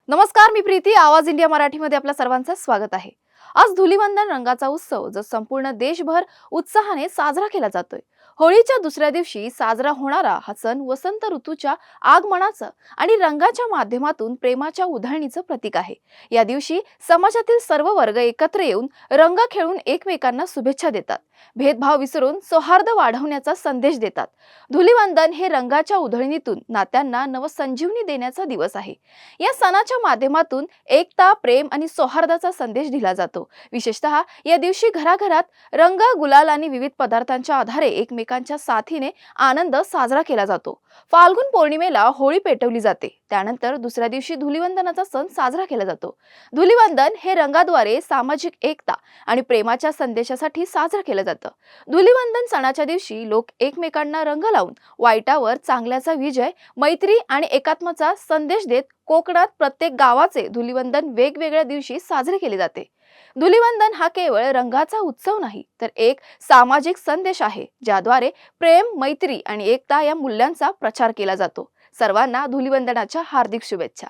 नमस्कार, मी प्रीती. आवाज इंडिया मराठीमध्ये आपल्या सर्वांचं स्वागत आहे. आज धुलीवंदन रंगाचा उत्सव जो संपूर्ण देशभर उत्साहाने साजरा केला जातोय. होळीच्या दुसऱ्या दिवशी साजरा होणारा हा सण वसंत ऋतूच्या आगमनाचं आणि रंगाच्या माध्यमातून प्रेमाच्या उधळणीचं प्रतीक आहे. या दिवशी समाजातील सर्व वर्ग एकत्र येऊन रंग खेळून एकमेकांना शुभेच्छा देतात. भेदभाव विसरून सौहार्द वाढवण्याचा संदेश देतात. धुलीवंदन हे रंगाच्या उधळणीतून नात्यांना नवसंजीवनी देण्याचा दिवस आहे. या सणाच्या माध्यमातून एकता, प्रेम आणि सौहार्दाचा संदेश दिला जातो. विशेषतः या दिवशी घराघरात रंग, गुलाल आणि विविध पदार्थांच्या आधारे एकमेकांच्या साथीने आनंद साजरा केला जातो. फाल्गुन पौर्णिमेला होळी पेटवली जाते. त्यानंतर दुसऱ्या दिवशी धुलीवंदनाचा सण साजरा केला जातो. धुलीवंदन हे रंगाद्वारे सामाजिक एकता आणि प्रेमाच्या संदेशासाठी साजरं केलं जातं. धुलीवंदन सणाच्या दिवशी लोक एकमेकांना रंग लावून वाईटावर चांगल्याचा विजय, मैत्री आणि एकात्माचा संदेश देत कोकणात प्रत्येक गावाचे धुलीवंदन वेगवेगळ्या दिवशी साजरे केले जाते. धुलीवंदन हा केवळ रंगाचा उत्सव नाही, तर एक सामाजिक संदेश आहे, ज्याद्वारे प्रेम, मैत्री आणि एकता या मूल्यांचा प्रचार केला जातो. सर्वांना धुलीवंदनाच्या हार्दिक शुभेच्छा.